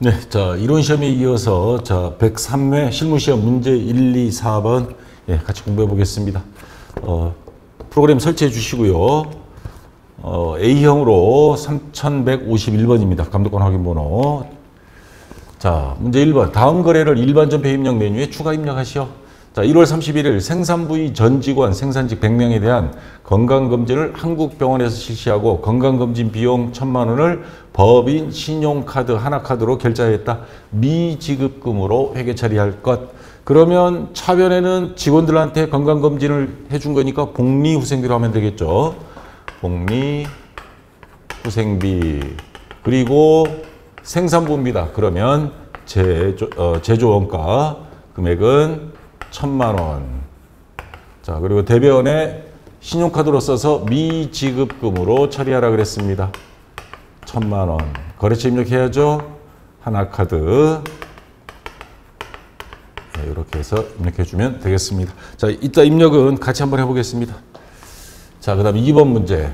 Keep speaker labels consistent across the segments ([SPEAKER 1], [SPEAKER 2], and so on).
[SPEAKER 1] 네, 자, 이론 시험에 이어서 자, 103회 실무시험 문제 1, 2, 4번 예, 같이 공부해 보겠습니다. 프로그램 설치해 주시고요. A형으로 3151번입니다. 감독관 확인 번호. 자, 문제 1번. 다음 거래를 일반전 배입력 메뉴에 추가 입력하시오. 자, 1월 31일 생산부의 전 직원 생산직 100명에 대한 건강검진을 한국병원에서 실시하고 건강검진 비용 1,000만 원을 법인 신용카드 하나카드로 결제했다. 미지급금으로 회계 처리할 것. 그러면 차변에는 직원들한테 건강검진을 해준 거니까 복리후생비로 하면 되겠죠. 복리후생비. 그리고 생산부입니다. 그러면 제조원가 금액은 1,000만 원. 자, 그리고 대변에 신용카드로 써서 미지급금으로 처리하라 그랬습니다. 1,000만 원. 거래처 입력해야죠. 하나카드. 네, 이렇게 해서 입력해주면 되겠습니다. 자, 이따 입력은 같이 한번 해보겠습니다. 자, 그 다음 2번 문제.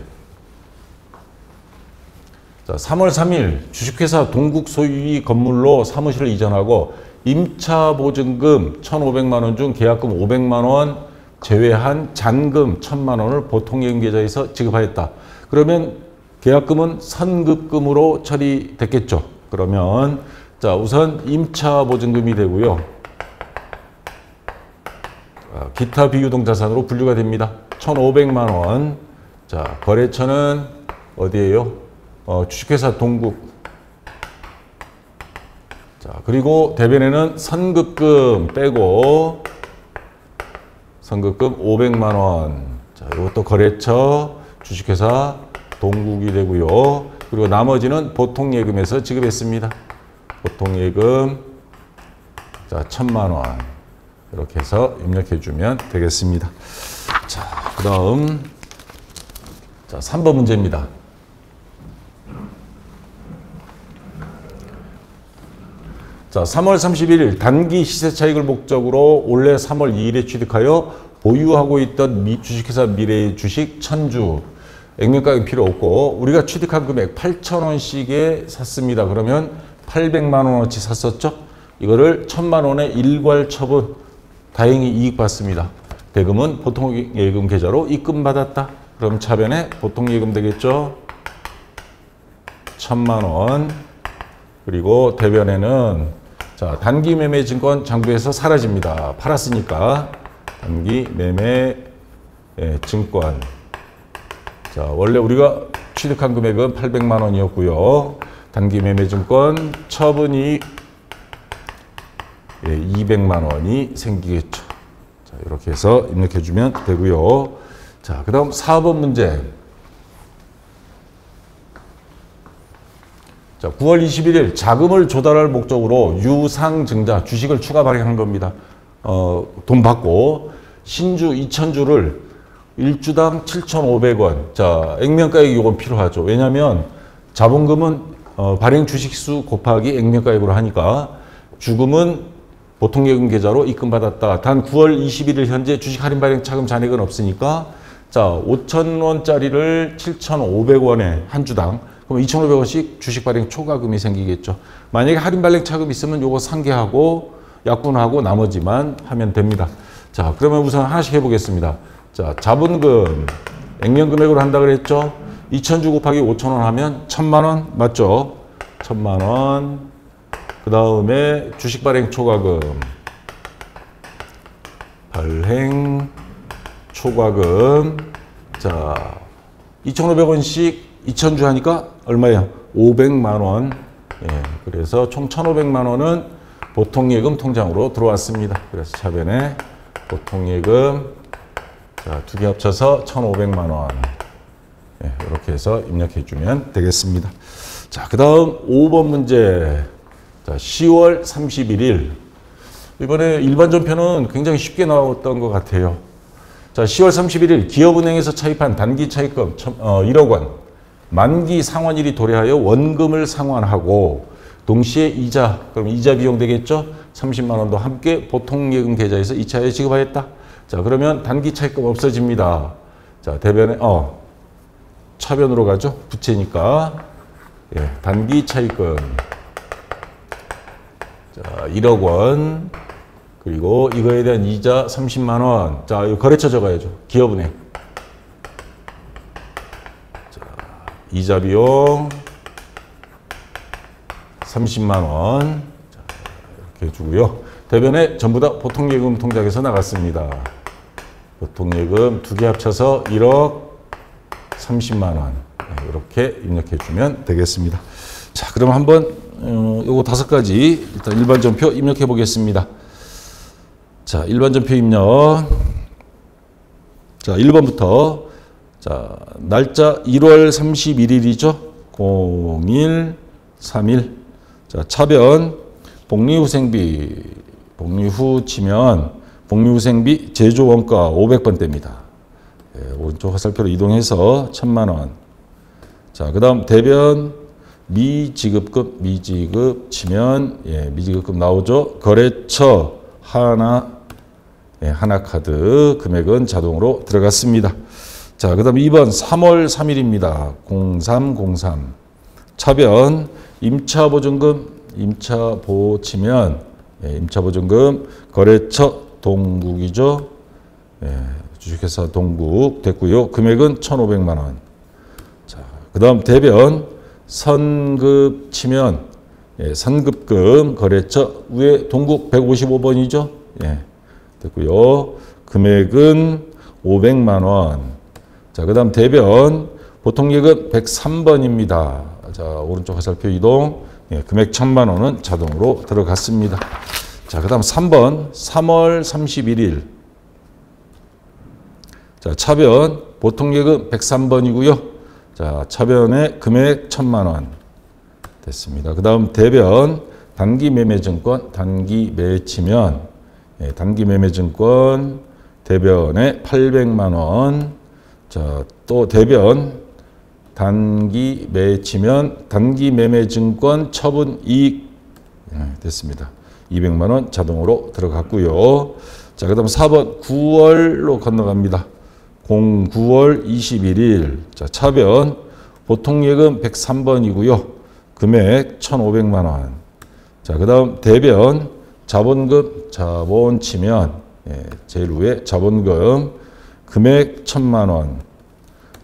[SPEAKER 1] 자, 3월 3일 주식회사 동국 소유의 건물로 사무실을 이전하고 임차보증금 1,500만 원 중 계약금 500만 원 제외한 잔금 1,000만 원을 보통예금 계좌에서 지급하였다. 그러면 계약금은 선급금으로 처리됐겠죠. 그러면 자, 우선 임차보증금이 되고요. 기타 비유동자산으로 분류가 됩니다. 1,500만 원. 자, 거래처는 어디예요? 주식회사 동국. 자, 그리고 대변에는 선급금 빼고 선급금 500만 원. 자, 이것도 거래처 주식회사 동국이 되고요. 그리고 나머지는 보통예금에서 지급했습니다. 보통예금 자, 1,000만 원. 이렇게 해서 입력해 주면 되겠습니다. 자, 그다음 자, 3번 문제입니다. 자, 3월 31일 단기 시세 차익을 목적으로 올해 3월 2일에 취득하여 보유하고 있던 주식회사 미래의 주식 1,000주. 액면가격 필요 없고 우리가 취득한 금액 8,000원씩에 샀습니다. 그러면 800만 원어치 샀었죠? 이거를 1,000만 원의 일괄 처분. 다행히 이익 받습니다. 대금은 보통예금 계좌로 입금받았다. 그럼 차변에 보통예금 되겠죠? 1,000만 원. 그리고 대변에는 자, 단기 매매 증권 장부에서 사라집니다. 팔았으니까 단기 매매 증권. 자, 원래 우리가 취득한 금액은 800만 원이었고요. 단기 매매 증권 처분이 200만 원이 생기겠죠. 자, 이렇게 해서 입력해 주면 되고요. 자, 그다음 4번 문제. 자, 9월 21일 자금을 조달할 목적으로 유상증자 주식을 추가 발행한 겁니다. 돈 받고 신주 2,000주를 1주당 7,500원. 자, 액면가액이 이건 필요하죠. 왜냐하면 자본금은 발행 주식수 곱하기 액면가액으로 하니까 주금은 보통예금 계좌로 입금받았다. 단 9월 21일 현재 주식 할인 발행 차금 잔액은 없으니까 자, 5,000원짜리를 7,500원에 한 주당. 그럼 2,500원씩 주식 발행 초과금이 생기겠죠. 만약에 할인 발행 차금 있으면 요거 상계하고 약분하고 나머지만 하면 됩니다. 자, 그러면 우선 하나씩 해보겠습니다. 자, 자본금 액면 금액으로 한다 그랬죠. 2,000주 곱하기 5,000원 하면 1,000만 원 맞죠? 1,000만 원. 그 다음에 주식 발행 초과금. 발행 초과금. 자, 2,500원씩 2,000주 하니까 얼마예요? 500만 원. 예, 그래서 총 1,500만 원은 보통예금 통장으로 들어왔습니다. 그래서 차변에 보통예금 자, 두 개 합쳐서 1,500만 원. 예, 이렇게 해서 입력해 주면 되겠습니다. 자, 그 다음 5번 문제. 자, 10월 31일. 이번에 일반전편은 굉장히 쉽게 나왔던 것 같아요. 자, 10월 31일 기업은행에서 차입한 단기 차입금 1억 원. 만기 상환일이 도래하여 원금을 상환하고 동시에 이자, 그럼 이자 비용 되겠죠? 30만 원도 함께 보통예금 계좌에서 2차에 지급하였다. 자, 그러면 단기 차입금 없어집니다. 자, 대변에 차변으로 가죠. 부채니까. 예, 단기 차입금. 자, 1억 원. 그리고 이거에 대한 이자 30만 원. 자, 이거 거래처 적어야죠. 기업은행. 자, 이자 비용 30만 원. 자, 이렇게 해주고요. 대변에 전부 다 보통예금 통장에서 나갔습니다. 보통예금 두 개 합쳐서 1억 30만 원. 이렇게 입력해 주면 되겠습니다. 자, 그럼 한번 요거 5가지 일단 일반전표 입력해 보겠습니다. 자, 일반전표 입력. 자, 1번부터 자, 날짜 1월 31일이죠. 0131. 자, 차변 복리후생비 복리후 치면 복리후생비 제조원가 500번대입니다. 예, 오른쪽 화살표로 이동해서 1000만 원. 자, 그다음 대변 미지급급 미지급 치면 예, 미지급급 나오죠. 거래처 하나 예, 하나카드 금액은 자동으로 들어갔습니다. 자, 그다음 2번 3월 3일입니다. 0303 차변 임차보증금 임차보 치면 예, 임차보증금 거래처 동국이죠. 예, 주식회사 동국 됐고요. 금액은 1,500만 원. 자, 그다음 대변 선급 치면 예, 선급금 거래처 위에 동국 155번이죠. 예, 됐고요. 금액은 500만 원. 자, 그다음 대변 보통예금 103번입니다. 자, 오른쪽 화살표 이동. 예, 금액 1,000만 원은 자동으로 들어갔습니다. 자, 그다음 3번 3월 31일. 자, 차변 보통예금 103번이고요. 자, 차변의 금액 1,000만 원 됐습니다. 그다음 대변 단기매매증권 단기매 치면 예, 단기매매증권 대변에 800만 원. 자, 또 대변 단기매 치면 단기매매증권 처분이익 예, 됐습니다. 200만 원 자동으로 들어갔고요. 자, 그다음 4번 9월로 건너갑니다. 09월 21일. 자, 차변 보통예금 103번이고요. 금액 1,500만 원. 자, 그다음 대변 자본금 자본 치면 예, 제일 위에 자본금 금액 1,000만 원.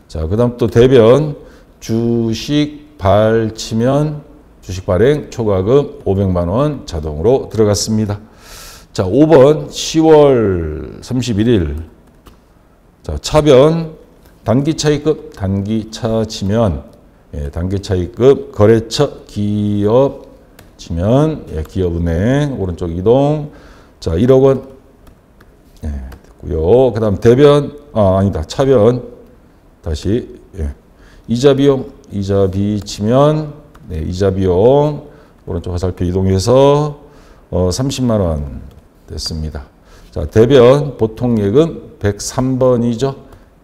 [SPEAKER 1] 자, 그다음 또 대변 주식 발 치면 주식 발행 초과금 500만 원 자동으로 들어갔습니다. 자, 5번 10월 31일. 자, 차변 단기차입금 단기차 치면 예, 단기차입금 거래처 기업 치면 예, 기업은행 오른쪽 이동. 자, 1억 원 예, 됐고요. 그다음 대변 아니다. 차변 다시 예. 이자 비용 이자비 치면 네, 이자 비용 오른쪽 화살표 이동해서 30만 원 됐습니다. 자, 대변 보통예금 103번이죠.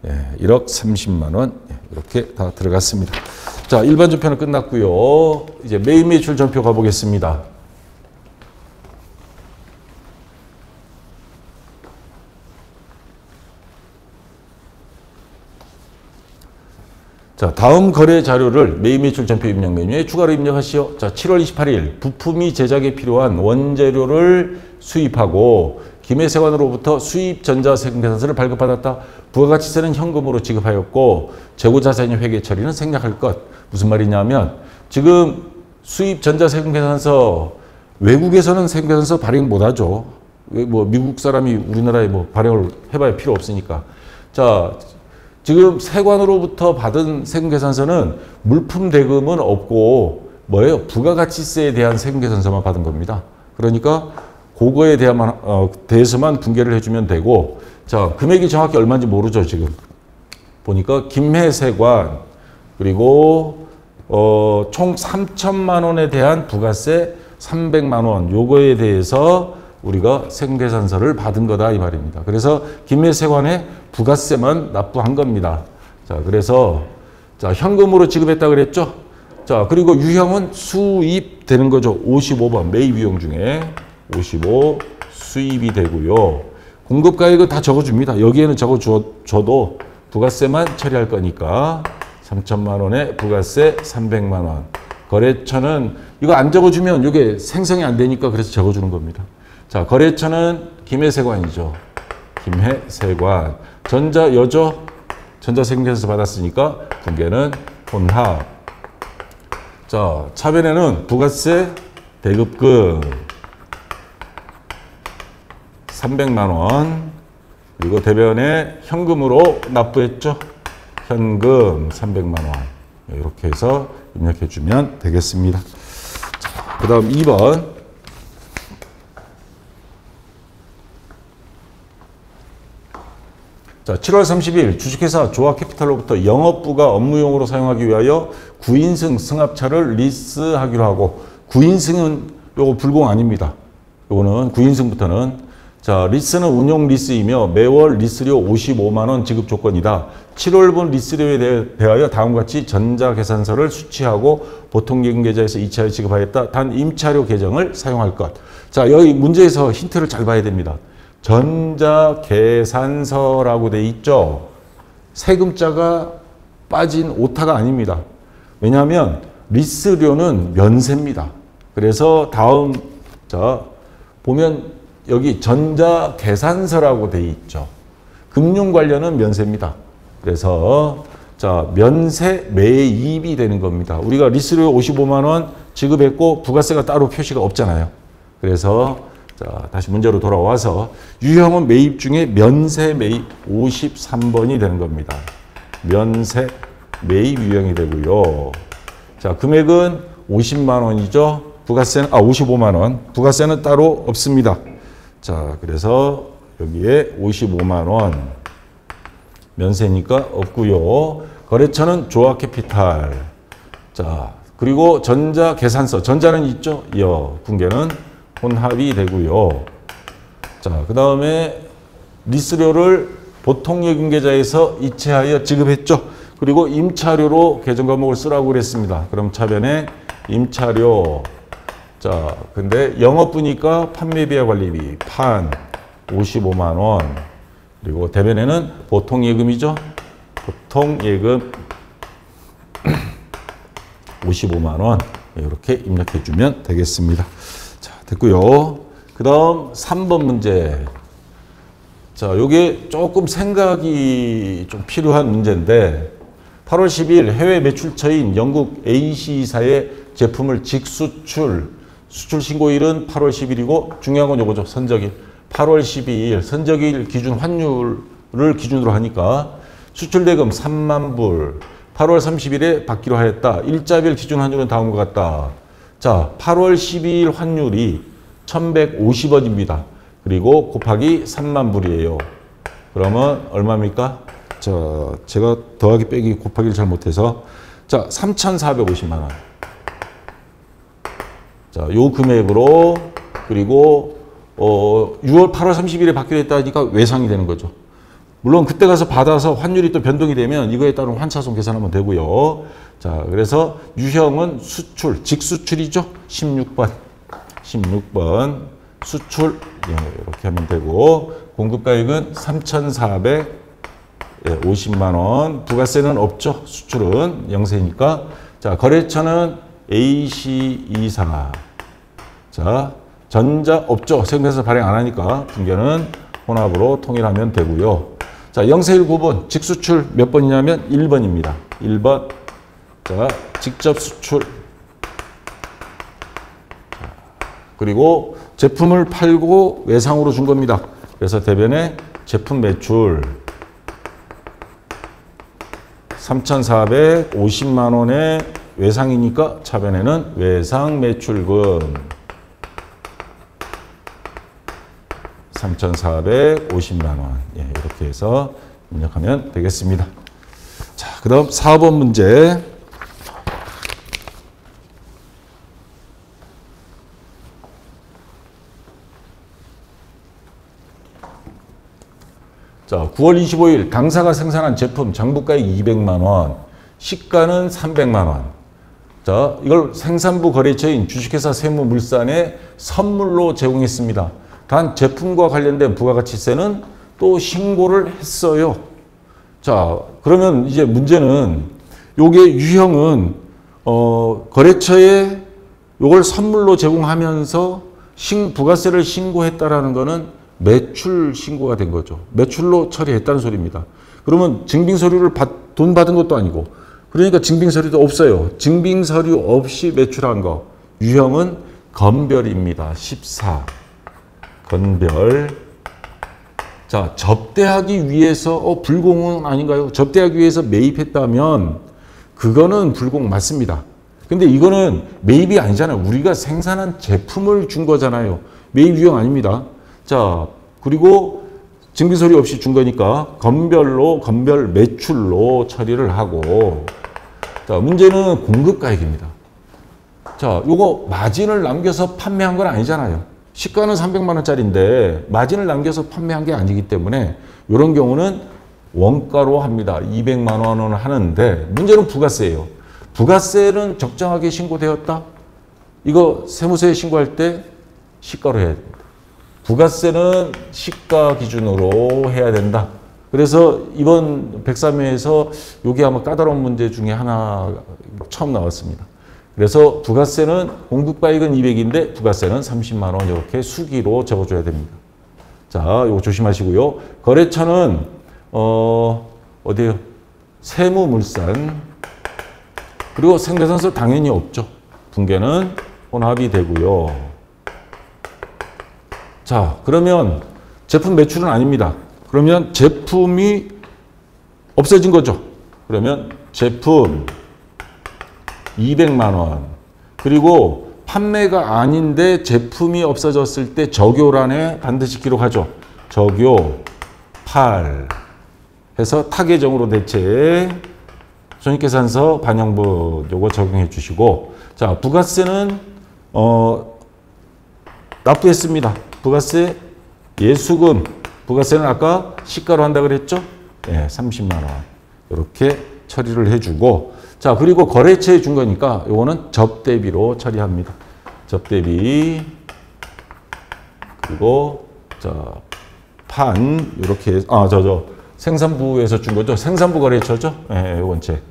[SPEAKER 1] 예, 1억 30만 원 예, 이렇게 다 들어갔습니다. 자, 일반 전표는 끝났고요. 이제 매입 매출 전표 가보겠습니다. 자, 다음 거래 자료를 매입 매출 전표 입력 메뉴에 추가로 입력하시오. 자, 7월 28일 부품이 제작에 필요한 원재료를 수입하고 김해세관으로부터 수입 전자세금계산서를 발급받았다. 부가가치세는 현금으로 지급하였고 재고자산의 회계 처리는 생략할 것. 무슨 말이냐면 지금 수입 전자세금계산서 외국에서는 세금계산서 발행 못하죠. 뭐 미국 사람이 우리나라에 뭐 발행을 해봐야 필요 없으니까. 자, 지금 세관으로부터 받은 세금계산서는 물품 대금은 없고 뭐예요? 부가가치세에 대한 세금계산서만 받은 겁니다. 그러니까 그거에 대해서만 분개를 해주면 되고, 자, 금액이 정확히 얼마인지 모르죠, 지금. 보니까 김해세관 그리고 총 3천만 원에 대한 부가세 300만 원 요거에 대해서 우리가 세금계산서를 받은 거다 이 말입니다. 그래서 김해세관에 부가세만 납부한 겁니다. 자, 그래서 자, 현금으로 지급했다 그랬죠. 자, 그리고 유형은 수입되는 거죠. 55번 매입 유형 중에 55 수입이 되고요. 공급가액은 다 적어줍니다. 여기에는 적어줘도 부가세만 처리할 거니까 3천만 원에 부가세 300만 원. 거래처는 이거 안 적어주면 이게 생성이 안 되니까 그래서 적어주는 겁니다. 자, 거래처는 김해세관이죠. 김해세관. 전자 여죠. 전자세금에서 받았으니까 분계는 혼합. 자, 차변에는 부가세 대급금 300만 원. 그리고 대변에 현금으로 납부했죠. 현금 300만 원. 이렇게 해서 입력해 주면 되겠습니다. 자, 그 다음 2번. 자, 7월 30일 주식회사 조합캐피탈로부터 영업부가 업무용으로 사용하기 위하여 9인승 승합차를 리스하기로 하고, 9인승은 요거 불공 아닙니다. 요거는 9인승부터는 자, 리스는 운용 리스이며 매월 리스료 55만 원 지급 조건이다. 7월분 리스료에 대하여 다음과 같이 전자계산서를 수취하고 보통예금 계좌에서 이체하여 지급하였다. 단 임차료 계정을 사용할 것. 자, 여기 문제에서 힌트를 잘 봐야 됩니다. 전자계산서라고 돼 있죠. 세금자가 빠진 오타가 아닙니다. 왜냐하면 리스료는 면세입니다. 그래서 다음 자 보면 여기 전자계산서라고 돼 있죠. 금융 관련은 면세입니다. 그래서 자 면세 매입이 되는 겁니다. 우리가 리스료 55만 원 지급했고 부가세가 따로 표시가 없잖아요. 그래서 자 다시 문제로 돌아와서 유형은 매입 중에 면세 매입 53번이 되는 겁니다. 면세 매입 유형이 되고요. 자 금액은 50만 원이죠. 부가세는 55만 원. 부가세는 따로 없습니다. 자, 그래서 여기에 55만 원 면세니까 없고요. 거래처는 조합캐피탈. 자, 그리고 전자계산서. 전자는 있죠? 분계는 혼합이 되고요. 자, 그 다음에 리스료를 보통예금 계좌에서 이체하여 지급했죠. 그리고 임차료로 계정 과목을 쓰라고 그랬습니다. 그럼 차변에 임차료. 자, 근데 영업부니까 판매비와 관리비, 판 55만 원. 그리고 대변에는 보통예금이죠. 보통예금 55만 원. 이렇게 입력해 주면 되겠습니다. 자, 됐고요. 그 다음 3번 문제. 자, 요게 조금 생각이 좀 필요한 문제인데 8월 10일 해외 매출처인 영국 A씨사의 제품을 직수출, 수출 신고일은 8월 10일이고 중요한 건 요거죠. 선적일. 8월 12일 선적일 기준 환율을 기준으로 하니까 수출대금 3만 불 8월 30일에 받기로 하였다. 일자별 기준 환율은 다음과 같다. 자, 8월 12일 환율이 1150원입니다. 그리고 곱하기 3만 불이에요. 그러면 얼마입니까? 자, 제가 더하기 빼기 곱하기를 잘 못해서 자, 3,450만 원. 자, 요 금액으로 그리고 8월 30일에 받기로 했다니까 외상이 되는 거죠. 물론 그때 가서 받아서 환율이 또 변동이 되면 이거에 따른 환차손 계산하면 되고요. 자, 그래서 유형은 수출, 직수출이죠. 16번. 16번 수출 이렇게 하면 되고 공급가액은 3,450만 원. 부가세는 없죠. 수출은 영세니까. 자, 거래처는 A씨2사. 자, 전자 없죠. 세금에서 발행 안 하니까 분계는 혼합으로 통일하면 되고요. 자, 영세일 구분 직수출 몇 번이냐면 1번입니다. 1번. 자, 직접 수출. 자, 그리고 제품을 팔고 외상으로 준 겁니다. 그래서 대변에 제품 매출 3,450만 원의 외상이니까 차변에는 외상 매출금 3,450만 원. 예, 이렇게 해서 입력하면 되겠습니다. 자, 그 다음 4번 문제. 자, 9월 25일 당사가 생산한 제품 장부가액 200만 원, 시가는 300만 원. 자, 이걸 생산부 거래처인 주식회사 세무물산에 선물로 제공했습니다. 단 제품과 관련된 부가가치세는 또 신고를 했어요. 자, 그러면 이제 문제는 요게 유형은 거래처에 이걸 선물로 제공하면서 부가세를 신고했다라는 거는 매출 신고가 된 거죠. 매출로 처리했다는 소리입니다. 그러면 증빙서류를 돈 받은 것도 아니고, 그러니까 증빙서류도 없어요. 증빙서류 없이 매출한 거. 유형은 건별입니다. 14. 건별. 자, 접대하기 위해서, 불공은 아닌가요? 접대하기 위해서 매입했다면, 그거는 불공 맞습니다. 근데 이거는 매입이 아니잖아요. 우리가 생산한 제품을 준 거잖아요. 매입 유형 아닙니다. 자, 그리고 증빙서류 없이 준 거니까 건별 매출로 처리를 하고, 자, 문제는 공급가액입니다. 자, 요거 마진을 남겨서 판매한 건 아니잖아요. 시가는 300만 원짜리인데 마진을 남겨서 판매한 게 아니기 때문에 이런 경우는 원가로 합니다. 200만 원은 하는데 문제는 부가세예요. 부가세는 적정하게 신고되었다? 이거 세무서에 신고할 때 시가로 해야 됩니다. 부가세는 시가 기준으로 해야 된다. 그래서 이번 103회에서 이게 아마 까다로운 문제 중에 하나 처음 나왔습니다. 그래서 부가세는 공급가액은 200인데 부가세는 30만 원 이렇게 수기로 적어줘야 됩니다. 자, 이거 조심하시고요. 거래처는 어디요? 세무물산 그리고 생계산서 당연히 없죠. 붕괴는 혼합이 되고요. 자, 그러면 제품 매출은 아닙니다. 그러면 제품이 없어진 거죠. 그러면 제품 200만 원. 그리고 판매가 아닌데 제품이 없어졌을 때 적요란에 반드시 기록하죠. 적요 8 해서 타계정으로 대체 손익계산서 반영분 요거 적용해 주시고, 자, 부가세는 납부했습니다. 부가세 예수금 부가세는 아까 시가로 한다 그랬죠? 네, 30만 원. 이렇게 처리를 해주고, 자, 그리고 거래처에 준 거니까 요거는 접대비로 처리합니다. 접대비. 그리고, 자, 판, 이렇게, 생산부에서 준 거죠. 생산부 거래처죠. 예, 요건 제.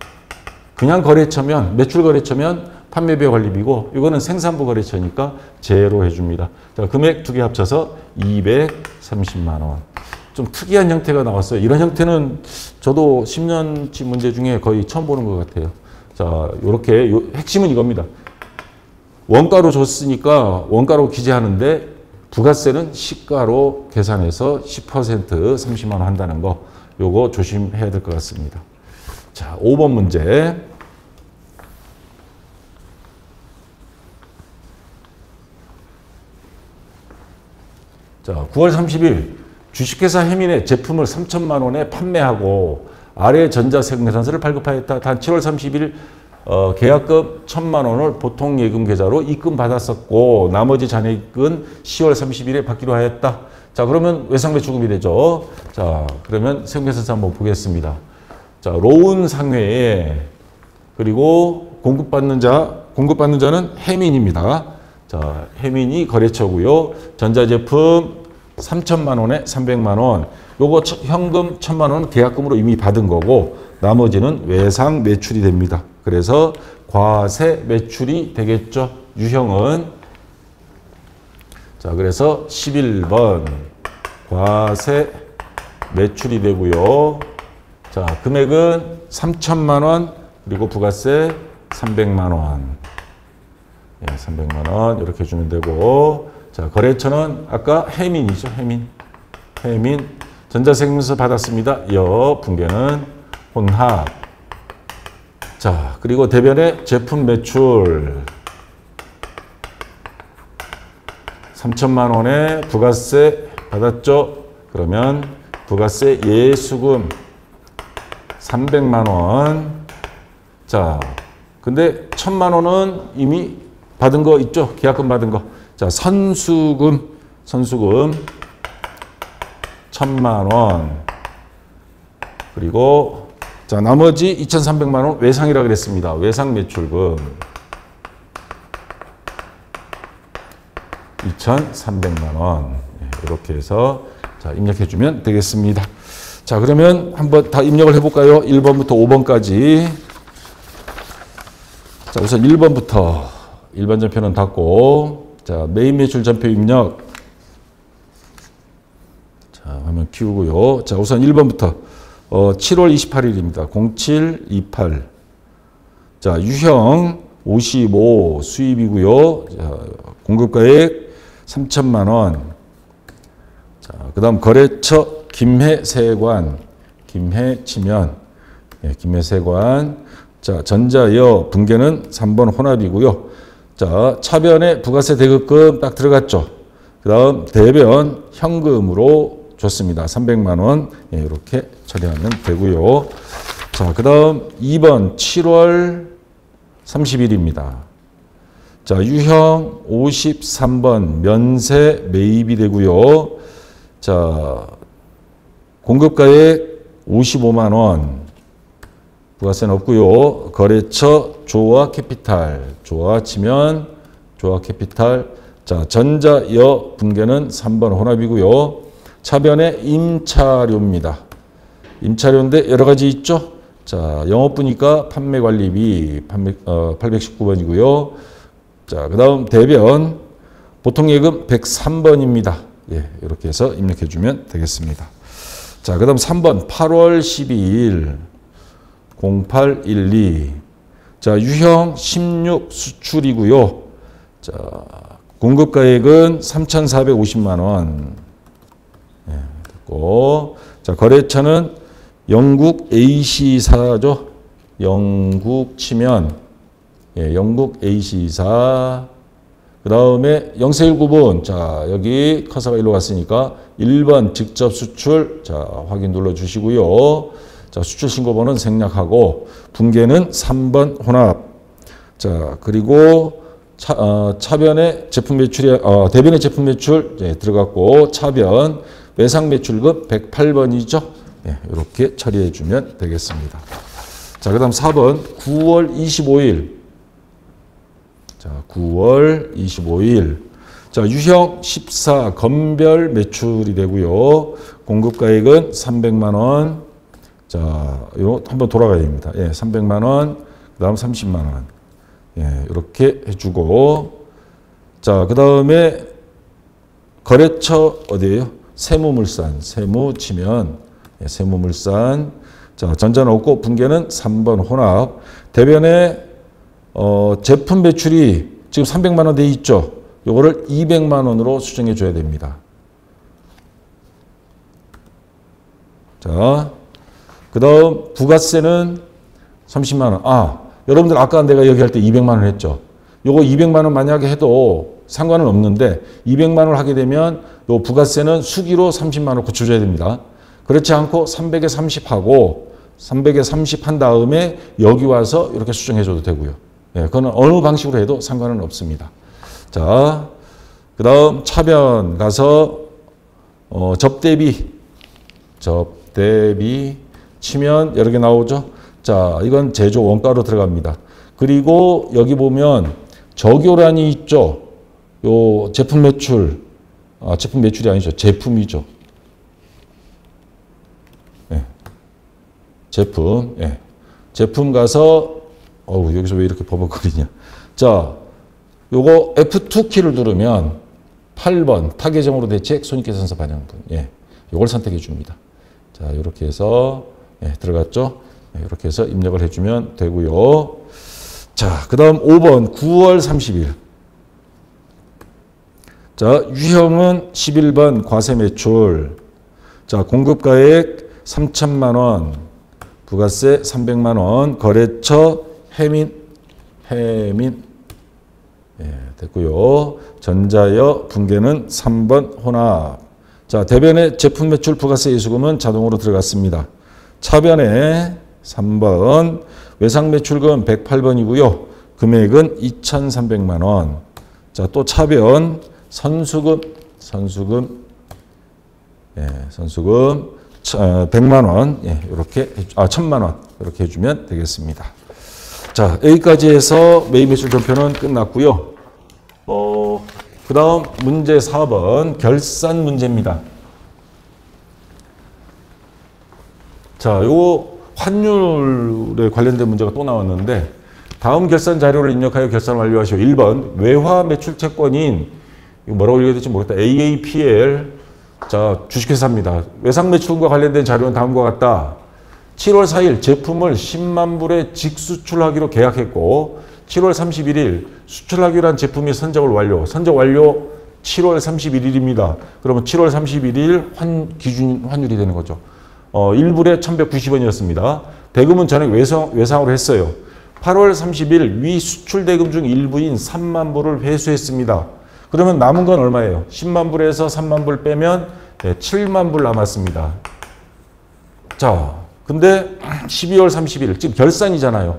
[SPEAKER 1] 그냥 거래처면, 매출 거래처면 판매비와 관리비고, 이거는 생산부 거래처니까 제로 해줍니다. 자, 금액 두 개 합쳐서 230만 원. 좀 특이한 형태가 나왔어요. 이런 형태는 저도 10년치 문제 중에 거의 처음 보는 것 같아요. 자, 요렇게, 핵심은 이겁니다. 원가로 줬으니까 원가로 기재하는데 부가세는 시가로 계산해서 10% 30만 원 한다는 거, 요거 조심해야 될 것 같습니다. 자, 5번 문제. 자, 9월 30일 주식회사 해민의 제품을 3천만 원에 판매하고 아래 전자생계산서를 발급하였다. 단 7월 30일 계약금 1,000만 원을 보통예금 계좌로 입금받았었고 나머지 잔액은 10월 30일에 받기로 하였다. 자, 그러면 외상매출금이 되죠. 자, 그러면 세무계산서 한번 보겠습니다. 자, 로운 상회에 그리고 공급받는 자는 해민입니다. 자, 해민이 거래처고요. 전자제품 3천만 원에 300만 원. 요거 현금 1,000만 원은 계약금으로 이미 받은 거고 나머지는 외상 매출이 됩니다. 그래서 과세 매출이 되겠죠. 유형은. 자, 그래서 11번 과세 매출이 되고요. 자, 금액은 3천만 원 그리고 부가세 300만 원. 예, 300만 원 이렇게 주면 되고, 자, 거래처는 아까 해민이죠. 해민 전자생명서 받았습니다. 붕괴는 혼합. 자, 그리고 대변의 제품 매출 3천만 원에 부가세 받았죠. 그러면 부가세 예수금 300만 원. 자, 근데 1,000만 원은 이미 받은 거 있죠? 계약금 받은 거. 자, 선수금 1,000만 원. 그리고 자, 나머지 2,300만 원 외상이라고 그랬습니다. 외상 매출금 2,300만 원. 이렇게 해서 자, 입력해 주면 되겠습니다. 자, 그러면 한번 다 입력을 해 볼까요? 1번부터 5번까지. 자, 우선 1번부터 일반 전표는 닫고, 자, 메인 매출 전표 입력. 자, 화면 키우고요. 자, 우선 1번부터 7월 28일입니다. 0728. 자, 유형 55 수입이고요. 자, 공급가액 3천만 원. 자, 그다음 거래처 김해세관, 김해치면, 예, 김해세관. 자, 전자여 분계는 3번 혼합이고요. 자, 차변에 부가세 대급금 딱 들어갔죠. 그다음 대변 현금으로 줬습니다. 300만 원. 예, 이렇게 처리하면 되고요. 자, 그다음 2번 7월 30일입니다. 자, 유형 53번 면세 매입이 되고요. 자, 공급가액 55만 원. 부가세는 없고요. 거래처 조화 캐피탈. 조화 치면 조화 캐피탈. 자, 전자여 분계는 3번 혼합이고요. 차변에 임차료입니다. 임차료인데 여러 가지 있죠. 자, 영업부니까 판매관리비 819번이고요. 자, 그 다음 대변 보통예금 103번입니다. 예, 이렇게 해서 입력해 주면 되겠습니다. 자, 그 다음 3번 8월 12일 0812. 자, 유형 16 수출이고요. 자, 공급가액은 3,450만 원. 예, 됐고. 자, 거래처는 영국 AC사죠. 영국 치면, 예, 영국 AC사. 그 다음에 0419번. 자, 여기 커서가 일로 갔으니까 1번 직접 수출. 자, 확인 눌러주시고요. 자, 수출 신고번호는 생략하고, 분계는 3번 혼합. 자, 그리고 차변의 제품 매출이, 대변의 제품 매출, 예, 들어갔고, 차변, 외상 매출금 108번이죠. 예, 이렇게 처리해 주면 되겠습니다. 자, 그 다음 4번 9월 25일. 자, 9월 25일. 자, 유형 14 건별 매출이 되고요. 공급가액은 300만 원. 자, 이거 한번 돌아가야 됩니다. 예, 300만 원. 그 다음 30만 원. 예, 이렇게 해주고. 자, 그 다음에 거래처 어디예요? 세무물산. 세무 치면, 예, 세무물산. 자, 전자는 없고 분계는 3번 혼합. 대변에 제품 매출이 지금 300만 원 돼 있죠. 요거를 200만 원으로 수정해 줘야 됩니다. 자, 그 다음 부가세는 30만 원. 여러분들 아까 내가 얘기할 때 200만 원 했죠. 요거 200만 원 만약에 해도 상관은 없는데 200만 원을 하게 되면 요 부가세는 수기로 30만 원 고쳐줘야 됩니다. 그렇지 않고 300에 30 하고 300에 30 한 다음에 여기 와서 이렇게 수정해 줘도 되고요. 예, 그거는 어느 방식으로 해도 상관은 없습니다. 자, 그 다음 차변 가서 접대비 치면 여러 개 나오죠. 자, 이건 제조 원가로 들어갑니다. 그리고 여기 보면 적요란이 있죠. 요 제품 매출, 제품 매출이 아니죠. 제품이죠. 예. 제품, 예. 제품 가서, 여기서 왜 이렇게 버벅거리냐. 자, 요거 F2 키를 누르면 8번 타계정으로 대책 손익계산서 반영분. 예. 요걸 선택해 줍니다. 자, 이렇게 해서, 예, 들어갔죠. 예, 이렇게 해서 입력을 해주면 되고요. 자, 그 다음 5번 9월 30일. 자, 유형은 11번 과세 매출. 자, 공급가액 3천만 원, 부가세 300만 원, 거래처 해민, 예, 됐고요. 전자여 분계는 3번 혼합. 자, 대변의 제품 매출 부가세 예수금은 자동으로 들어갔습니다. 차변에 3번, 외상 매출금 108번이고요. 금액은 2,300만 원. 자, 또 차변, 선수금, 예, 선수금 100만 원, 예, 이렇게 1,000만 원 이렇게 해주면 되겠습니다. 자, 여기까지 해서 매입 매출 전표는 끝났고요. 그 다음 문제 4번 결산 문제입니다. 자, 요 환율에 관련된 문제가 또 나왔는데, 다음 결산 자료를 입력하여 결산 완료하시오. 1번 외화 매출 채권인 이거 뭐라고 읽어야 될지 모르겠다. AAPL 자 주식회사입니다. 외상 매출과 관련된 자료는 다음과 같다. 7월 4일 제품을 10만 불에 직수출하기로 계약했고 7월 31일 수출하기로 한 제품이 선적을 완료. 선적 완료 7월 31일입니다. 그러면 7월 31일 기준 환율이 되는 거죠. 1불에 1190원이었습니다. 대금은 전액 외상으로 했어요. 8월 30일 위 수출 대금 중 일부인 3만 불을 회수했습니다. 그러면 남은 건 얼마예요? 10만 불에서 3만 불 빼면 7만 불 남았습니다. 자, 근데 12월 31일, 지금 결산이잖아요.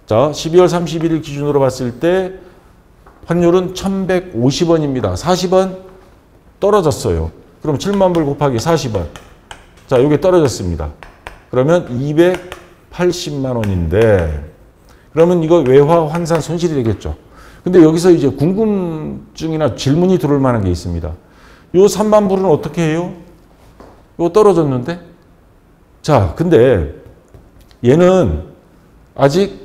[SPEAKER 1] 자, 12월 31일 기준으로 봤을 때 환율은 1150원입니다. 40원 떨어졌어요. 그럼 7만 불 곱하기 40원. 자, 이게 떨어졌습니다. 그러면 280만 원인데, 그러면 이거 외화 환산 손실이 되겠죠. 근데 여기서 이제 궁금증이나 질문이 들어올 만한 게 있습니다. 요 3만 불은 어떻게 해요? 이거 떨어졌는데? 자, 근데 얘는 아직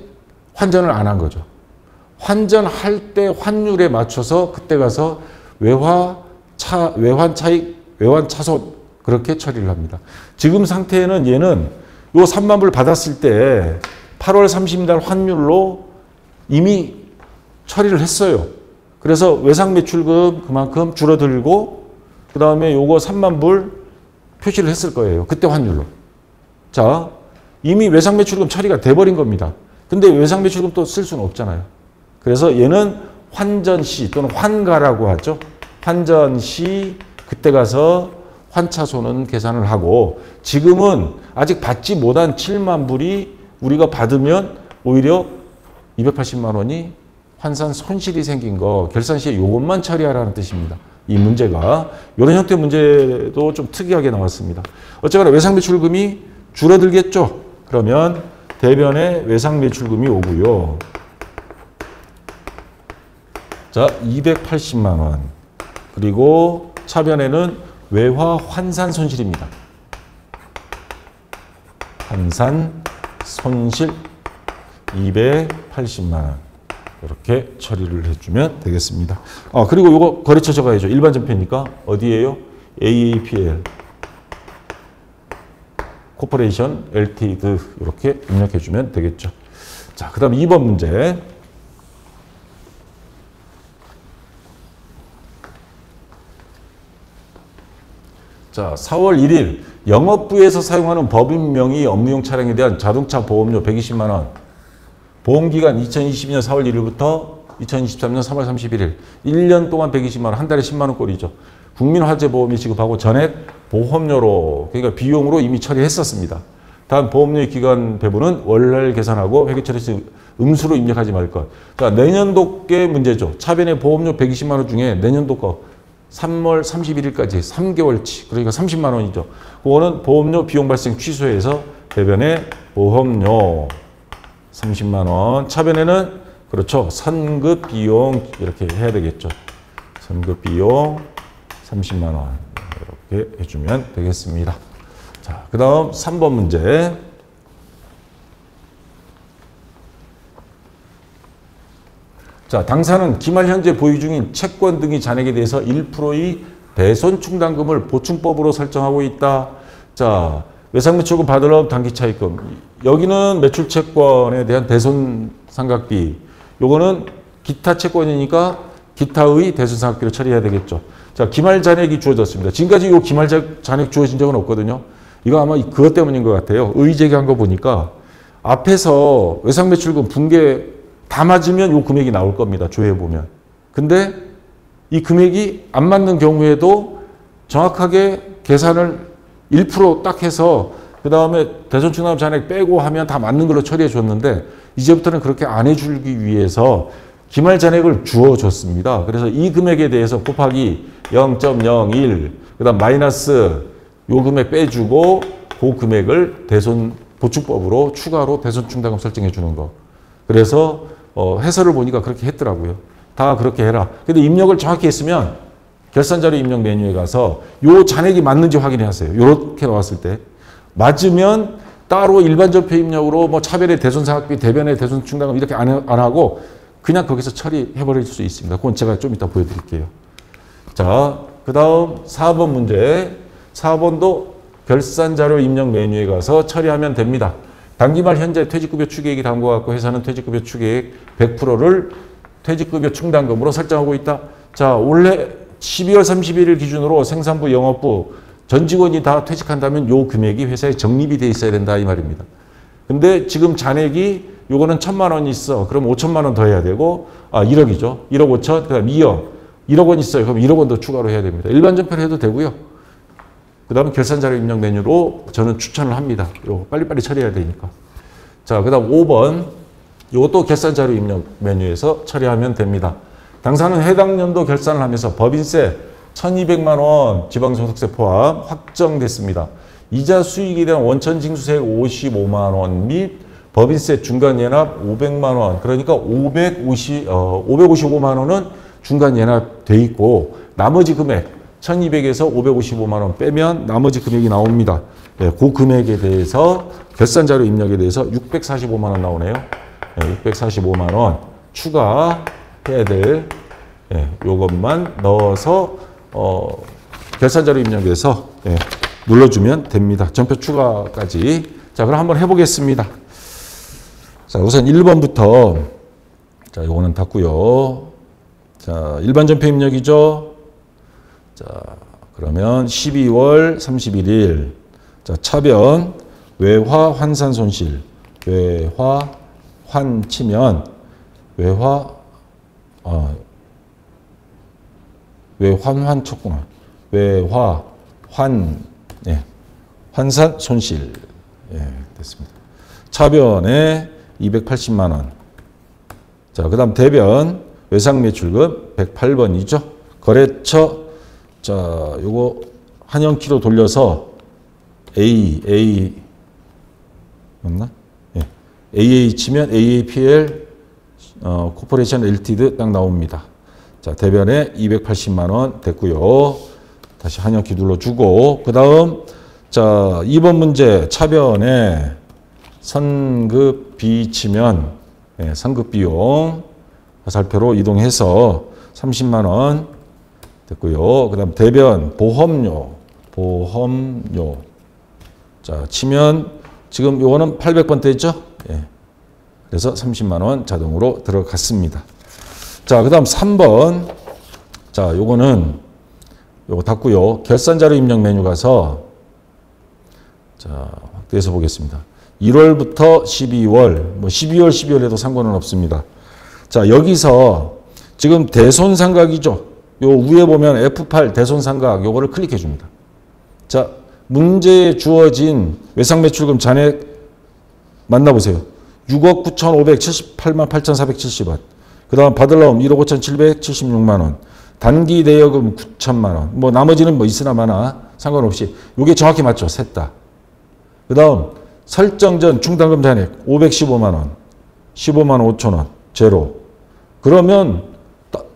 [SPEAKER 1] 환전을 안 한 거죠. 환전할 때 환율에 맞춰서 그때 가서 외환 차손 그렇게 처리를 합니다. 지금 상태에는 얘는 요 3만 불 받았을 때 8월 30일 환율로 이미 처리를 했어요. 그래서 외상 매출금 그만큼 줄어들고 그 다음에 요거 3만 불 표시를 했을 거예요. 그때 환율로. 자, 이미 외상 매출금 처리가 돼버린 겁니다. 근데 외상 매출금 또 쓸 수는 없잖아요. 그래서 얘는 환전 시 또는 환가라고 하죠. 환전 시 그때 가서 환차손은 계산을 하고 지금은 아직 받지 못한 7만 불이 우리가 받으면 오히려 280만 원이 환산 손실이 생긴 거 결산 시에 이것만 처리하라는 뜻입니다. 이 문제가 이런 형태의 문제도 좀 특이하게 나왔습니다. 어쨌거나 외상 매출금이 줄어들겠죠. 그러면 대변에 외상 매출금이 오고요. 자, 280만 원. 그리고 차변에는 외화 환산 손실입니다. 환산 손실 280만 원. 이렇게 처리를 해주면 되겠습니다. 그리고 이거 거래처 적어야죠. 일반 전표니까 어디예요? AAPL 코퍼레이션 LTD 이렇게 입력해주면 되겠죠. 자, 그 다음 2번 문제. 자, 4월 1일 영업부에서 사용하는 법인 명의 업무용 차량에 대한 자동차 보험료 120만 원. 보험기간 2022년 4월 1일부터 2023년 3월 31일. 1년 동안 120만 원, 한 달에 10만 원 꼴이죠. 국민화재보험이 지급하고 전액 보험료로, 그러니까 비용으로 이미 처리했었습니다. 다음 보험료의 기간 배분은 월날 계산하고 회계처리시 음수로 입력하지 말 것. 그러니까 내년도께 문제죠. 차변의 보험료 120만 원 중에 내년도 거 3월 31일까지 3개월치, 그러니까 30만 원이죠. 그거는 보험료 비용 발생 취소해서 대변에 보험료 30만 원. 차변에는 그렇죠. 선급 비용 이렇게 해야 되겠죠. 선급 비용 30만 원 이렇게 해주면 되겠습니다. 자, 그 다음 3번 문제. 자, 당사는 기말 현재 보유 중인 채권 등의 잔액에 대해서 1%의 대손 충당금을 보충법으로 설정하고 있다. 자, 외상 매출금 받으러 단기 차입금. 여기는 매출 채권에 대한 대손 상각비. 요거는 기타 채권이니까 기타의 대손 상각비를 처리해야 되겠죠. 자, 기말 잔액이 주어졌습니다. 지금까지 요 기말 잔액 주어진 적은 없거든요. 이거 아마 그것 때문인 것 같아요. 의제기한 거 보니까 앞에서 외상 매출금 붕괴 다 맞으면 요 금액이 나올 겁니다. 조회해 보면. 근데 이 금액이 안 맞는 경우에도 정확하게 계산을 1% 딱 해서 그 다음에 대손 충당금 잔액 빼고 하면 다 맞는 걸로 처리해 줬는데 이제부터는 그렇게 안 해주기 위해서 기말 잔액을 주어줬습니다. 그래서 이 금액에 대해서 곱하기 0.01, 그 다음 마이너스 요 금액 빼주고 그 금액을 대손 보충법으로 추가로 대손 충당금 설정해 주는 거. 그래서 해설을 보니까 그렇게 했더라고요. 다 그렇게 해라. 근데 입력을 정확히 했으면 결산자료 입력 메뉴에 가서 요 잔액이 맞는지 확인해 하세요. 요렇게 나왔을 때. 맞으면 따로 일반 전표 입력으로 뭐 차별의 대손상학비, 대변의 대손충당금 이렇게 안 하고 그냥 거기서 처리해버릴 수 있습니다. 그건 제가 좀 이따 보여드릴게요. 자, 그 다음 4번 문제. 4번도 결산자료 입력 메뉴에 가서 처리하면 됩니다. 당기말 현재 퇴직급여 추계액이 담고 갖고 회사는 퇴직급여 추계액 100%를 퇴직급여 충당금으로 설정하고 있다. 자, 원래 12월 31일 기준으로 생산부, 영업부 전 직원이 다 퇴직한다면 요 금액이 회사에 적립이 돼 있어야 된다 이 말입니다. 근데 지금 잔액이 요거는 1,000만 원이 있어. 그럼 5천만 원 더 해야 되고 1억이죠. 1억 5천, 그다음 2억. 1억 원 있어요. 그럼 1억 원 더 추가로 해야 됩니다. 일반 전표를 해도 되고요. 그 다음에 결산자료 입력 메뉴로 저는 추천을 합니다. 요거 빨리빨리 처리해야 되니까. 자, 그 다음 5번. 요것도 결산자료 입력 메뉴에서 처리하면 됩니다. 당사는 해당 연도 결산을 하면서 법인세 1,200만 원 지방소득세 포함 확정됐습니다. 이자 수익에 대한 원천징수세액 55만 원 및 법인세 중간예납 500만 원. 그러니까 555만 원은 중간예납 돼 있고 나머지 금액 1,200에서 555만 원 빼면 나머지 금액이 나옵니다. 네, 그 금액에 대해서 결산자료 입력에 대해서 645만 원 나오네요. 네, 645만 원 추가해야 될 요것만 넣어서 결산자료 입력에서 눌러주면 됩니다. 전표 추가까지. 자, 그럼 한번 해보겠습니다. 자, 우선 1번부터 자, 요거는 닫고요. 자, 일반 전표 입력이죠. 자, 그러면 12월 31일. 자, 차변, 외화, 환산 손실. 외화, 환 치면, 외화, 외환환 쳤구나. 외화, 환, 환산 손실. 됐습니다. 차변에 280만 원. 자, 그 다음 대변, 외상매출금 108번이죠. 거래처, 자, 요거 한영키로 돌려서 A, 맞나? AA 치면 AAPL 코퍼레이션 LTD 딱 나옵니다. 자, 대변에 280만 원 됐고요. 다시 한영키 눌러주고, 그 다음, 자, 2번 문제 차변에 선급비 치면, 선급비용 화살표로 이동해서 30만 원 됐고요. 그 다음 대변, 보험료. 자, 치면, 지금 요거는 800번대죠? 그래서 30만 원 자동으로 들어갔습니다. 자, 그 다음 3번. 자, 요거는, 요거 닫고요. 결산자료 입력 메뉴 가서, 자, 확대해서 보겠습니다. 1월부터 12월, 뭐 12월, 12월 해도 상관은 없습니다. 자, 여기서 지금 대손상각이죠. 요 위에 보면 F8 대손상각 요거를 클릭해 줍니다. 자, 문제에 주어진 외상매출금 잔액 만나보세요. 6억 9,578만 8,470원. 그 다음 받으려면 1억 5,776만 원. 단기 대여금 9천만 원. 뭐 나머지는 뭐 있으나 마나 상관없이 요게 정확히 맞죠. 셋 다. 그 다음 설정 전 충당금 잔액 515만 원. 15만 5천 원. 제로. 그러면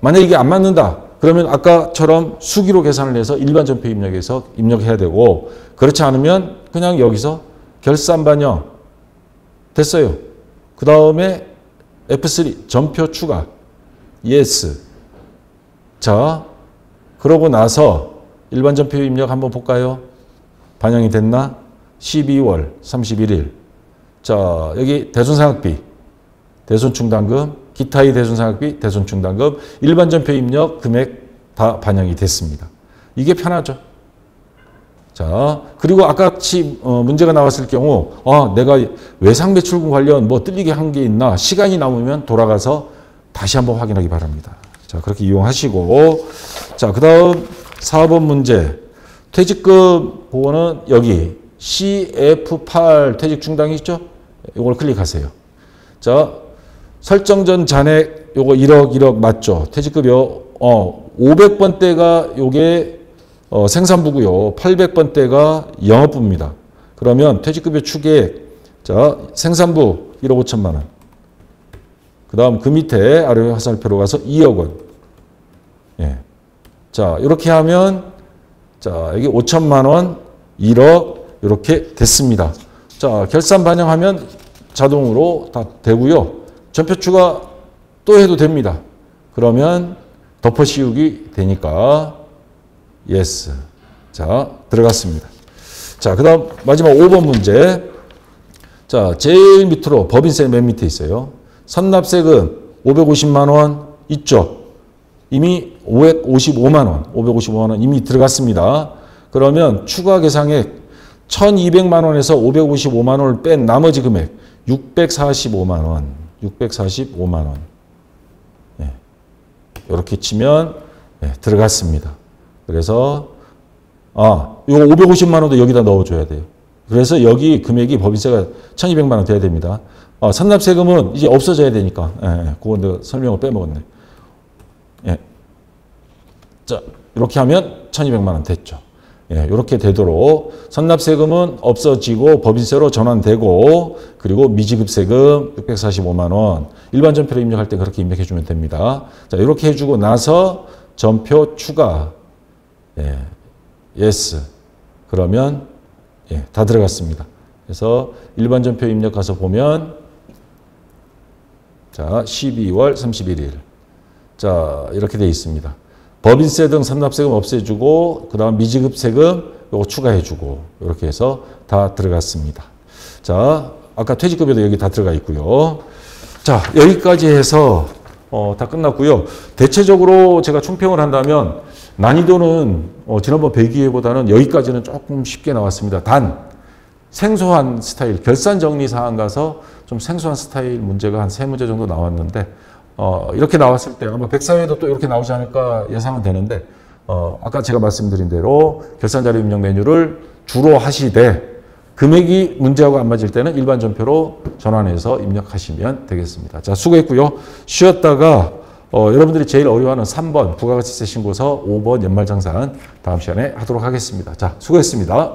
[SPEAKER 1] 만약 이게 안 맞는다. 그러면 아까처럼 수기로 계산을 해서 일반 전표 입력에서 입력해야 되고, 그렇지 않으면 그냥 여기서 결산 반영 됐어요. 그 다음에 F3 전표 추가 yes. 자, 그러고 나서 일반 전표 입력 한번 볼까요? 반영이 됐나? 12월 31일. 자, 여기 대손상각비, 대손충당금, 기타의 대손상각비, 대손충당금, 일반 전표 입력 금액 다 반영이 됐습니다. 이게 편하죠. 자, 그리고 아까같이 문제가 나왔을 경우 내가 외상매출금 관련 뭐 틀리게 한 게 있나 시간이 남으면 돌아가서 다시 한번 확인하기 바랍니다. 자, 그렇게 이용하시고, 자, 그 다음 4번 문제 퇴직금 그거는 여기 CF8 퇴직충당이 있죠. 이걸 클릭하세요. 자, 설정 전 잔액 요거 1억 맞죠? 퇴직급여 500번대가 요게 생산부고요. 800번대가 영업부입니다. 그러면 퇴직급여 추계액, 자, 생산부 1억 5천만 원. 그 다음 그 밑에 아래 화살표로 가서 2억 원. 자, 이렇게 하면, 자, 여기 5천만 원, 1억, 이렇게 됐습니다. 자, 결산 반영하면 자동으로 다 되고요. 전표 추가 또 해도 됩니다. 그러면 덮어 씌우기 되니까 yes. 자, 들어갔습니다. 자, 그 다음 마지막 5번 문제. 자, 제일 밑으로 법인세 맨 밑에 있어요. 선납세금 550만 원 있죠. 이미 555만 원, 555만 원 이미 들어갔습니다. 그러면 추가 계상액 1,200만 원에서 555만 원을 뺀 나머지 금액 645만 원, 645만 원. 예. 이렇게 치면 예, 들어갔습니다. 그래서 이거 550만 원도 여기다 넣어줘야 돼요. 그래서 여기 금액이 법인세가 1,200만 원 돼야 됩니다. 선납세금은 이제 없어져야 되니까. 예, 그건 내가 설명을 빼먹었네. 예. 자, 이렇게 하면 1,200만 원 됐죠. 예, 이렇게 되도록 선납세금은 없어지고 법인세로 전환되고 그리고 미지급세금 645만 원 일반 전표로 입력할 때 그렇게 입력해 주면 됩니다. 자, 이렇게 해주고 나서 전표 추가 예, yes 그러면 예, 다 들어갔습니다. 그래서 일반 전표 입력 가서 보면 자 12월 31일 자 이렇게 되어 있습니다. 법인세 등 선납세금 없애주고 그 다음 미지급세금 요거 추가해주고 이렇게 해서 다 들어갔습니다. 자 아까 퇴직급여도 여기 다 들어가 있고요. 자 여기까지 해서 다 끝났고요. 대체적으로 제가 총평을 한다면 난이도는 지난번 배기회보다는 여기까지는 조금 쉽게 나왔습니다. 단 생소한 스타일 결산 정리 사항 가서 좀 생소한 스타일 문제가 한 3문제 정도 나왔는데 이렇게 나왔을 때 아마 104회도 또 이렇게 나오지 않을까 예상은 되는데 아까 제가 말씀드린 대로 결산자료 입력 메뉴를 주로 하시되 금액이 문제하고 안 맞을 때는 일반 전표로 전환해서 입력하시면 되겠습니다. 자, 수고했고요. 쉬었다가 여러분들이 제일 어려워하는 3번 부가가치세 신고서, 5번 연말정산 다음 시간에 하도록 하겠습니다. 자, 수고했습니다.